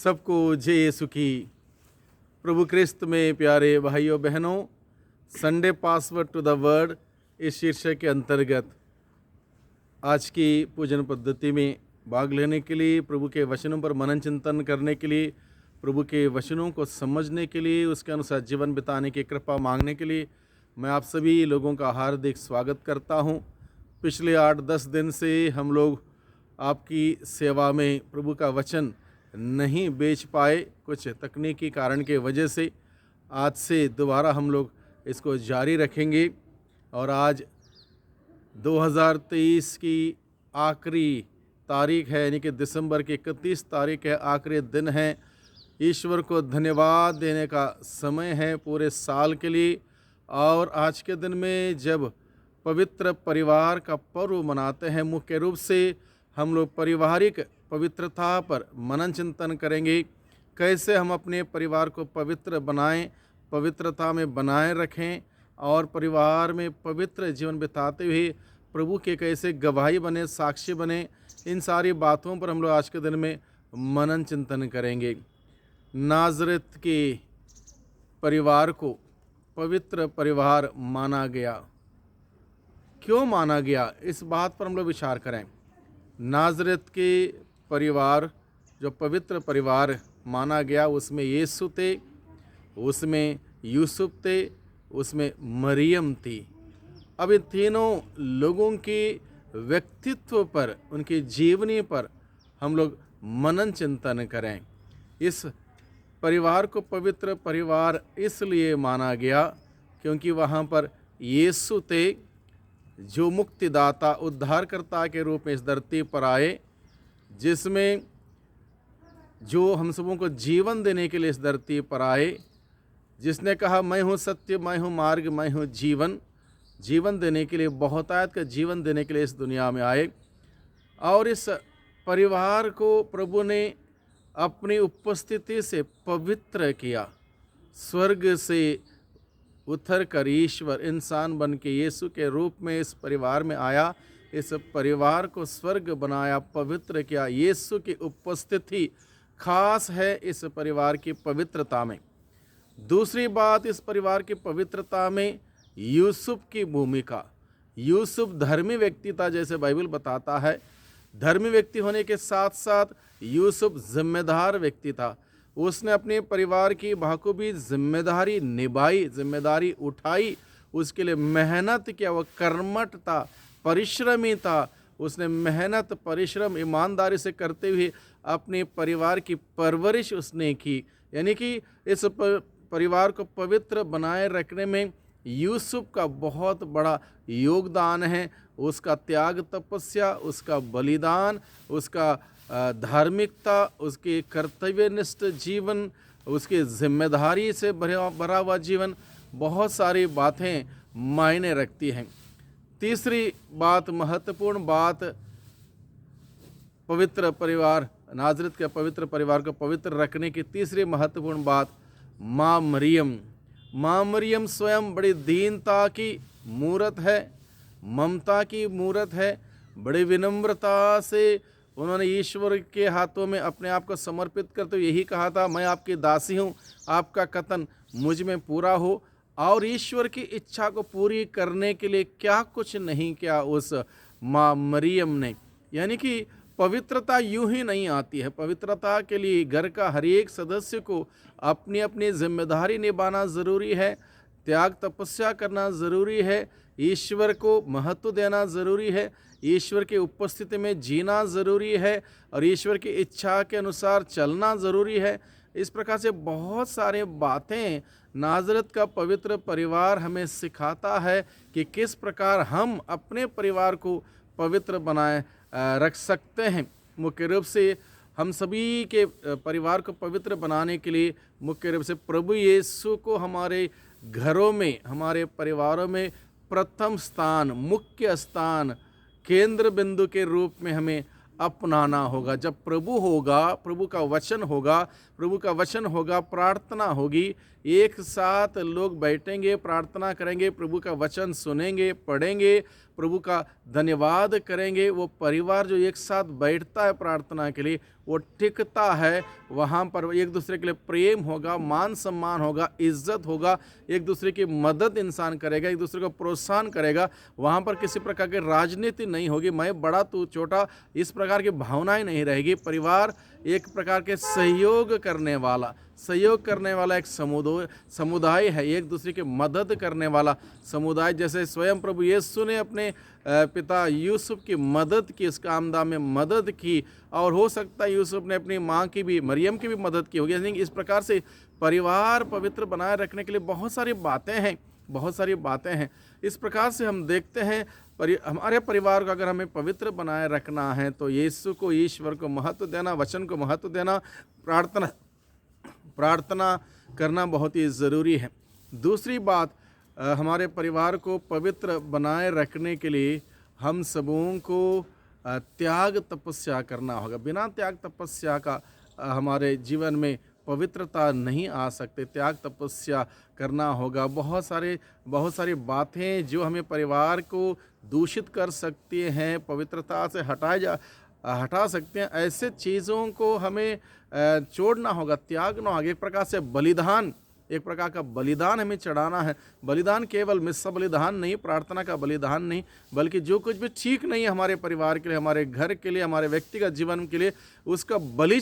सबको जय यीशु की। प्रभु क्रिस्त में प्यारे भाइयों बहनों, Sunday password to the word इस शीर्षक के अंतर्गत आज की पूजन पद्धति में भाग लेने के लिए, प्रभु के वचनों पर मनन चिंतन करने के लिए, प्रभु के वचनों को समझने के लिए, उसके अनुसार जीवन बिताने की कृपा मांगने के लिए मैं आप सभी लोगों का हार्दिक स्वागत करता हूं। पिछले 8-10 दिन से हम लोग आपकी सेवा में प्रभु का वचन नहीं बेच पाए, कुछ तकनीकी कारण के वजह से। आज से दोबारा हम लोग इसको जारी रखेंगे और आज 2023 की आखिरी तारीख है, यानी कि दिसंबर की 31 तारीख है, आखिरी दिन है। ईश्वर को धन्यवाद देने का समय है पूरे साल के लिए। और आज के दिन में जब पवित्र परिवार का पर्व मनाते हैं, मुख्य रूप से हम लोग पारिवारिक पवित्रता पर मनन चिंतन करेंगे। कैसे हम अपने परिवार को पवित्र बनाएं, पवित्रता में बनाए रखें और परिवार में पवित्र जीवन बिताते हुए प्रभु के कैसे गवाही बने, साक्षी बने, इन सारी बातों पर हम लोग आज के दिन में मनन चिंतन करेंगे। नाज़रेत के परिवार को पवित्र परिवार माना गया। क्यों माना गया, इस बात पर हम लोग विचार करें। नाज़रेत के परिवार जो पवित्र परिवार माना गया, उसमें यीशु थे, उसमें यूसुफ थे, उसमें मरियम थी। अब इन तीनों लोगों के व्यक्तित्व पर, उनकी जीवनी पर हम लोग मनन चिंतन करें। इस परिवार को पवित्र परिवार इसलिए माना गया क्योंकि वहाँ पर यीशु थे, जो मुक्तिदाता, उद्धारकर्ता के रूप में इस धरती पर आए, जिसमें जो हम सबों को जीवन देने के लिए इस धरती पर आए, जिसने कहा मैं हूँ सत्य, मैं हूँ मार्ग, मैं हूँ जीवन। जीवन देने के लिए, बहुतायत का जीवन देने के लिए इस दुनिया में आए। और इस परिवार को प्रभु ने अपनी उपस्थिति से पवित्र किया। स्वर्ग से उतर कर ईश्वर इंसान बन के यीशु के रूप में इस परिवार में आया। इस परिवार को स्वर्ग बनाया, पवित्र किया। यीशु की उपस्थिति खास है इस परिवार की पवित्रता में। दूसरी बात, इस परिवार की पवित्रता में यूसुफ की भूमिका। यूसुफ धर्मी व्यक्ति था, जैसे बाइबल बताता है। धर्मी व्यक्ति होने के साथ साथ यूसुफ जिम्मेदार व्यक्ति था। उसने अपने परिवार की बखूबी जिम्मेदारी निभाई, जिम्मेदारी उठाई, उसके लिए मेहनत किया। वह कर्मठ था, परिश्रमी था। उसने मेहनत, परिश्रम, ईमानदारी से करते हुए अपने परिवार की परवरिश उसने की। यानी कि इस परिवार को पवित्र बनाए रखने में यूसुफ का बहुत बड़ा योगदान है। उसका त्याग, तपस्या, उसका बलिदान, उसका धार्मिकता, उसके कर्तव्यनिष्ठ जीवन, उसकी जिम्मेदारी से भरा हुआ जीवन, बहुत सारी बातें मायने रखती हैं। तीसरी बात, महत्वपूर्ण बात, पवित्र परिवार, नाज़रेत के पवित्र परिवार को पवित्र रखने की तीसरी महत्वपूर्ण बात, माँ मरियम। माँ मरियम स्वयं बड़ी दीनता की मूरत है, ममता की मूरत है। बड़ी विनम्रता से उन्होंने ईश्वर के हाथों में अपने आप को समर्पित करते हुए यही कहा था, मैं आपकी दासी हूँ, आपका कथन मुझ में पूरा हो। और ईश्वर की इच्छा को पूरी करने के लिए क्या कुछ नहीं किया उस माँ मरियम ने। यानी कि पवित्रता यूं ही नहीं आती है। पवित्रता के लिए घर का हर एक सदस्य को अपनी अपनी जिम्मेदारी निभाना ज़रूरी है, त्याग तपस्या करना ज़रूरी है, ईश्वर को महत्व देना ज़रूरी है, ईश्वर की उपस्थिति में जीना ज़रूरी है और ईश्वर की इच्छा के अनुसार चलना ज़रूरी है। इस प्रकार से बहुत सारे बातें नाज़रेत का पवित्र परिवार हमें सिखाता है कि किस प्रकार हम अपने परिवार को पवित्र बनाए रख सकते हैं। मुख्य रूप से हम सभी के परिवार को पवित्र बनाने के लिए मुख्य रूप से प्रभु यीशु को हमारे घरों में, हमारे परिवारों में प्रथम स्थान, मुख्य स्थान, केंद्र बिंदु के रूप में हमें अपनाना होगा। जब प्रभु होगा, प्रभु का वचन होगा, प्रभु का वचन होगा, प्रार्थना होगी, एक साथ लोग बैठेंगे, प्रार्थना करेंगे, प्रभु का वचन सुनेंगे, पढ़ेंगे, प्रभु का धन्यवाद करेंगे, वो परिवार जो एक साथ बैठता है प्रार्थना के लिए वो टिकता है। वहाँ पर एक दूसरे के लिए प्रेम होगा, मान सम्मान होगा, इज्जत होगा, एक दूसरे की मदद इंसान करेगा, एक दूसरे को प्रोत्साहन करेगा। वहाँ पर किसी प्रकार की राजनीति नहीं होगी, मैं बड़ा तू छोटा, इस प्रकार की भावनाएं नहीं रहेगी। परिवार एक प्रकार के सहयोग करने वाला एक समुदाय है, एक दूसरे की मदद करने वाला समुदाय। जैसे स्वयं प्रभु यीशु ने अपने पिता यूसुफ की मदद की, इस कामदान में मदद की, और हो सकता है यूसुफ ने अपनी माँ की भी, मरियम की भी मदद की होगी। इस प्रकार से परिवार पवित्र बनाए रखने के लिए बहुत सारी बातें हैं। इस प्रकार से हम देखते हैं हमारे परिवार को अगर हमें पवित्र बनाए रखना है तो यीशु को, ईश्वर को महत्व देना, वचन को महत्व देना, प्रार्थना करना बहुत ही ज़रूरी है। दूसरी बात, हमारे परिवार को पवित्र बनाए रखने के लिए हम सबों को त्याग तपस्या करना होगा। बिना त्याग तपस्या का हमारे जीवन में पवित्रता नहीं आ सकते। त्याग तपस्या करना होगा। बहुत सारी बातें जो हमें परिवार को दूषित कर सकती हैं, पवित्रता से हटा सकते हैं, ऐसे चीज़ों को हमें छोड़ना होगा, त्यागना होगा। एक प्रकार का बलिदान हमें चढ़ाना है। बलिदान केवल मिस्सा बलिदान नहीं, प्रार्थना का बलिदान नहीं, बल्कि जो कुछ भी ठीक नहीं है हमारे परिवार के लिए, हमारे घर के लिए, हमारे व्यक्तिगत जीवन के लिए, उसको बलि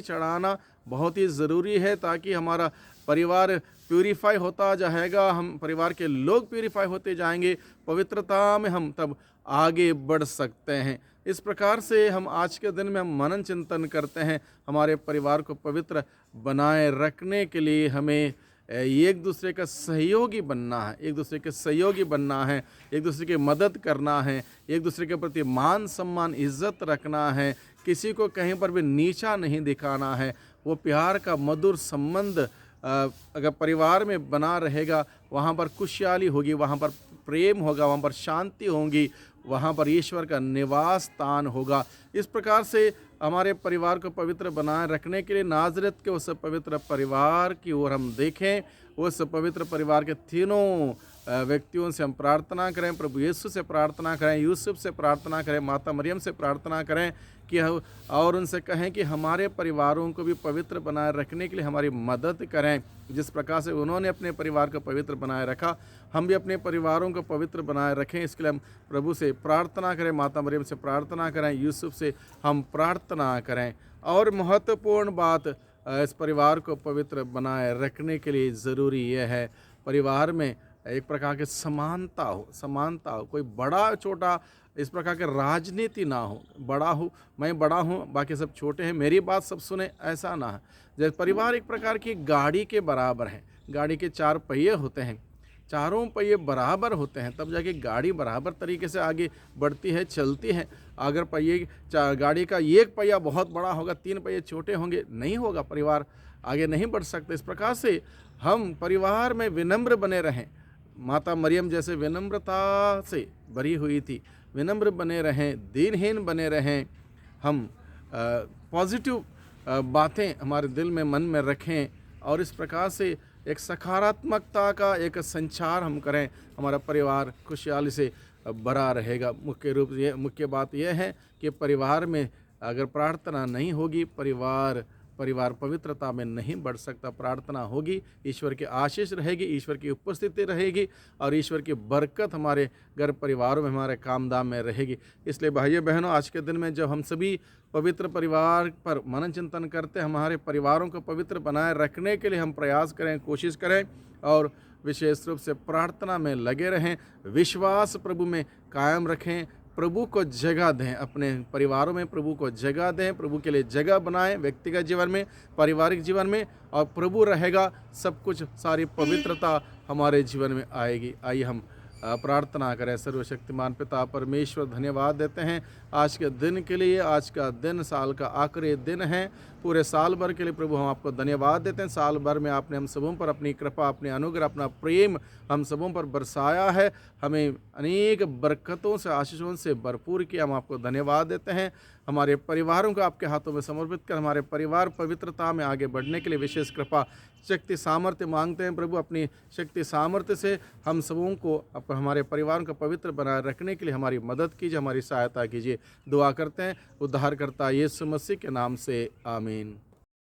चढ़ाना बहुत ही ज़रूरी है, ताकि हमारा परिवार प्यूरीफाई होता जाएगा, हम परिवार के लोग प्यूरीफाई होते जाएंगे, पवित्रता में हम तब आगे बढ़ सकते हैं। इस प्रकार से हम आज के दिन में हम मनन चिंतन करते हैं। हमारे परिवार को पवित्र बनाए रखने के लिए हमें एक दूसरे का सहयोगी बनना है, एक दूसरे की मदद करना है, एक दूसरे के प्रति मान सम्मान इज्जत रखना है, किसी को कहीं पर भी नीचा नहीं दिखाना है। वो प्यार का मधुर संबंध अगर परिवार में बना रहेगा, वहाँ पर खुशहाली होगी, वहाँ पर प्रेम होगा, वहाँ पर शांति होगी, वहाँ पर ईश्वर का निवास स्थान होगा। इस प्रकार से हमारे परिवार को पवित्र बनाए रखने के लिए नाज़रेत के उस पवित्र परिवार की ओर हम देखें। उस पवित्र परिवार के तीनों व्यक्तियों से हम प्रार्थना करें, प्रभु यीशु से प्रार्थना करें, यूसुफ से प्रार्थना करें, माता मरियम से प्रार्थना करें कि और उनसे कहें कि हमारे परिवारों को भी पवित्र बनाए रखने के लिए हमारी मदद करें। जिस प्रकार से उन्होंने अपने परिवार को पवित्र बनाए रखा, हम भी अपने परिवारों को पवित्र बनाए रखें। इसके लिए हम प्रभु से प्रार्थना करें, माता मरियम से प्रार्थना करें, यूसुफ से हम प्रार्थना करें। और महत्वपूर्ण बात, इस परिवार को पवित्र बनाए रखने के लिए ज़रूरी यह है, परिवार में एक प्रकार की समानता हो, कोई बड़ा छोटा इस प्रकार की राजनीति ना हो, मैं बड़ा हूँ बाकी सब छोटे हैं, मेरी बात सब सुने, ऐसा ना है। जैसे परिवार एक प्रकार की गाड़ी के बराबर है। गाड़ी के 4 पहिए होते हैं, चारों पहिए बराबर होते हैं, तब जाके गाड़ी बराबर तरीके से आगे बढ़ती है, चलती है। अगर गाड़ी का एक पहिया बहुत बड़ा होगा, 3 पहिए छोटे होंगे, नहीं होगा, परिवार आगे नहीं बढ़ सकते। इस प्रकार से हम परिवार में विनम्र बने रहें। माता मरियम जैसे विनम्रता से भरी हुई थी, विनम्र बने रहें, दीनहीन बने रहें। हम पॉजिटिव बातें हमारे दिल में, मन में रखें, और इस प्रकार से एक सकारात्मकता का एक संचार हम करें, हमारा परिवार खुशहाली से भरा रहेगा। मुख्य बात यह है कि परिवार में अगर प्रार्थना नहीं होगी, परिवार पवित्रता में नहीं बढ़ सकता। प्रार्थना होगी, ईश्वर की आशीष रहेगी, ईश्वर की उपस्थिति रहेगी, और ईश्वर की बरकत हमारे घर परिवारों में, हमारे कामधाम में रहेगी। इसलिए भाइयों बहनों, आज के दिन में जब हम सभी पवित्र परिवार पर मनन चिंतन करते हैं, हमारे परिवारों को पवित्र बनाए रखने के लिए हम प्रयास करें, कोशिश करें, और विशेष रूप से प्रार्थना में लगे रहें, विश्वास प्रभु में कायम रखें, प्रभु को जगह दें, अपने परिवारों में प्रभु को जगह दें, प्रभु के लिए जगह बनाएं, व्यक्तिगत जीवन में, पारिवारिक जीवन में, और प्रभु रहेगा, सब कुछ, सारी पवित्रता हमारे जीवन में आएगी। आइए हम प्रार्थना करें। सर्वशक्तिमान पिता परमेश्वर, धन्यवाद देते हैं आज के दिन के लिए। आज का दिन साल का आखिरी दिन है, पूरे साल भर के लिए प्रभु हम आपको धन्यवाद देते हैं। साल भर में आपने हम सबों पर अपनी कृपा, अपने अनुग्रह, अपना प्रेम हम सबों पर बरसाया है, हमें अनेक बरकतों से, आशीषों से भरपूर किया। हम आपको धन्यवाद देते हैं। हमारे परिवारों को आपके हाथों में समर्पित कर हमारे परिवार पवित्रता में आगे बढ़ने के लिए विशेष कृपा, शक्ति, सामर्थ्य मांगते हैं प्रभु। अपनी शक्ति सामर्थ्य से हम सबों को हमारे परिवारों को पवित्र बनाए रखने के लिए हमारी मदद कीजिए, हमारी सहायता कीजिए। दुआ करते हैं उद्धारकर्ता यीशु मसीह के नाम से, आमीन।